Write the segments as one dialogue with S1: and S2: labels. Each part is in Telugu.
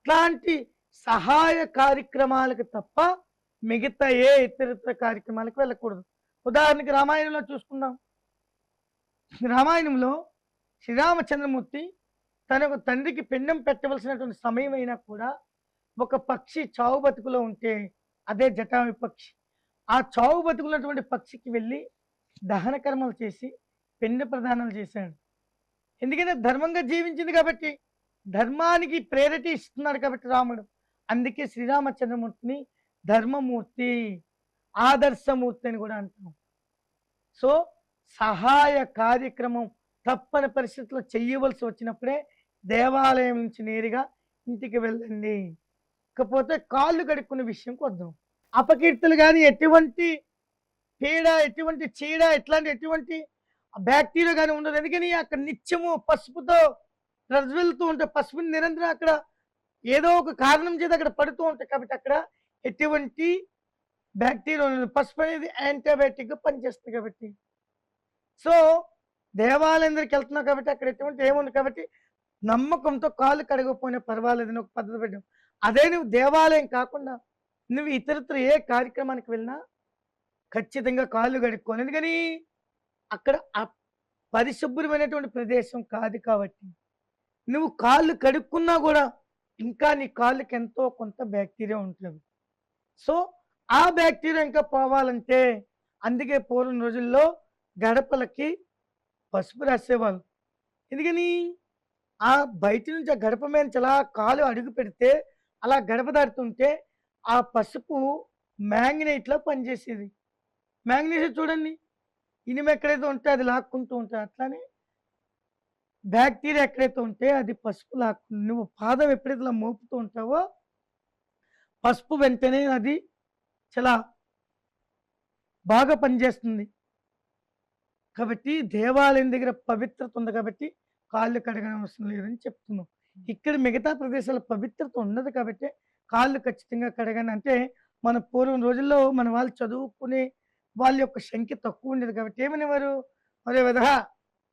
S1: అట్లాంటి సహాయ కార్యక్రమాలకు తప్ప మిగతా ఏ ఇతరితర కార్యక్రమాలకు వెళ్ళకూడదు. ఉదాహరణకి రామాయణంలో చూసుకుందాం. రామాయణంలో శ్రీరామచంద్రమూర్తి తన తండ్రికి పిండం పెట్టవలసినటువంటి సమయం అయినా కూడా ఒక పక్షి చావు బతుకులో ఉంటే అదే జటాయు పక్షి. ఆ చావు బతుకున్నటువంటి పక్షికి వెళ్ళి దహన కర్మలు చేసి పిండ ప్రదానాలు చేశాడు. ఎందుకంటే ధర్మంగా జీవించింది కాబట్టి, ధర్మానికి ప్రేరటి ఇస్తున్నాడు కాబట్టి రాముడు. అందుకే శ్రీరామచంద్రమూర్తిని ధర్మమూర్తి, ఆదర్శమూర్తి అని కూడా అంటాం. సో సహాయ కార్యక్రమం తప్పని పరిస్థితుల్లో చెయ్యవలసి వచ్చినప్పుడే దేవాలయం నుంచి నేరుగా ఇంటికి వెళ్ళండి. ఇకపోతే కాళ్ళు కడుక్కునే విషయంకి వద్దాం. అపకీర్తులు కానీ ఎటువంటి పీడ, ఎటువంటి చీడ, ఇట్లాంటి ఎటువంటి బ్యాక్టీరియా కానీ ఉండదు. ఎందుకని అక్కడ నిత్యము పసుపుతో ప్రజ్వలుతూ ఉంటాయి. పసుపుని నిరంతరం అక్కడ ఏదో ఒక కారణం చేత అక్కడ పడుతూ ఉంటాయి కాబట్టి అక్కడ ఎటువంటి బ్యాక్టీరియా ఉండదు. పసుపు అనేది యాంటీబయాటిక్ గా పనిచేస్తుంది కాబట్టి. సో దేవాలయం దగ్గరికి వెళ్తున్నావు కాబట్టి అక్కడ ఎటువంటి ఏముంది కాబట్టి నమ్మకంతో కాళ్ళు కడగకపోయినా పర్వాలేదు అని ఒక పద్ధతి పెట్టాం. అదే నువ్వు దేవాలయం కాకుండా నువ్వు ఇతరత్ర ఏ కార్యక్రమానికి వెళ్ళినా ఖచ్చితంగా కాళ్ళు కడుక్కోవాలి. ఎందుకని అక్కడ పరిశుభ్రమైనటువంటి ప్రదేశం కాదు కాబట్టి. నువ్వు కాళ్ళు కడుక్కున్నా కూడా ఇంకా నీ కాళ్ళకి ఎంతో కొంత బ్యాక్టీరియా ఉంటుంది. సో ఆ బ్యాక్టీరియా ఇంకా పోవాలంటే అందుకే పూర్వం రోజుల్లో గడపలకి పసుపు రాసేవాళ్ళు. ఎందుకని ఆ బయట నుంచి ఆ గడప మీద నుంచి అలా కాలు అడుగు పెడితే అలా గడప దాటుతుంటే ఆ పసుపు మ్యాంగనైట్లా పనిచేసేది. మ్యాంగనైట్ చూడండి, ఇనుము ఎక్కడైతే ఉంటే అది లాక్కుంటూ ఉంటుంది. అట్లానే బ్యాక్టీరియా ఎక్కడైతే ఉంటే అది పసుపు లాక్కుంటుంది. నువ్వు పాదం ఎప్పుడైతే ఇలా మోపుతూ ఉంటావో పసుపు వెంటనే అది చాలా బాగా పనిచేస్తుంది. కాబట్టి దేవాలయం దగ్గర పవిత్రత ఉంది కాబట్టి కాళ్ళు కడగడం అవసరం లేదని చెప్తున్నాం. ఇక్కడ మిగతా ప్రదేశాల పవిత్రత ఉండదు కాబట్టి కాళ్ళు ఖచ్చితంగా కడగండి. అంటే మన పూర్వం రోజుల్లో మన వాళ్ళు చదువుకునే వాళ్ళ యొక్క సంఖ్య తక్కువ ఉండేది కాబట్టి ఏమనేవారు, అరే విధహా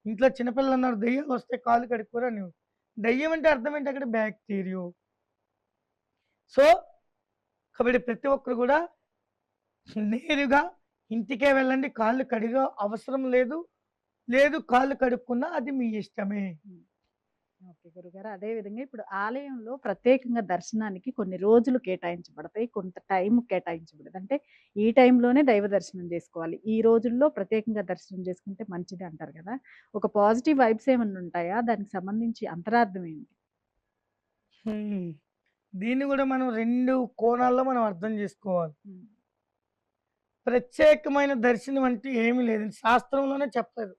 S1: ఇంట్లో చిన్నపిల్లలు అన్నారు దెయ్యాలు వస్తే కాళ్ళు కడుక్కోరు అనేవారు. దెయ్యం అంటే అర్థం ఏంటి, అక్కడ బ్యాక్టీరియా. సో కాబట్టి ప్రతి ఒక్కరు కూడా నేరుగా ఇంటికే వెళ్ళండి. కాళ్ళు కడిగే అవసరం లేదు. లేదు కాళ్ళు కడుక్కున్నా అది మీ ఇష్టమే.
S2: ఓకే గురుగారు. అదే విధంగా ఇప్పుడు ఆలయంలో ప్రత్యేకంగా దర్శనానికి కొన్ని రోజులు కేటాయించబడతాయి. కొంత టైం కేటాయించబడదు. అంటే ఈ టైంలోనే దైవ దర్శనం చేసుకోవాలి. ఈ రోజుల్లో ప్రత్యేకంగా దర్శనం చేసుకుంటే మంచిది అంటారు కదా! ఒక పాజిటివ్ వైబ్స్ ఏమన్నా ఉంటాయా? దానికి సంబంధించి అంతరార్థం ఏంటి?
S1: హ్మ్. దీన్ని కూడా మనం 2 కోణాల్లో మనం అర్థం చేసుకోవాలి.
S2: హ్మ్.
S1: ప్రత్యేకమైన దర్శనం అంటే ఏమీ లేదండి. శాస్త్రంలోనే చెప్పలేదు.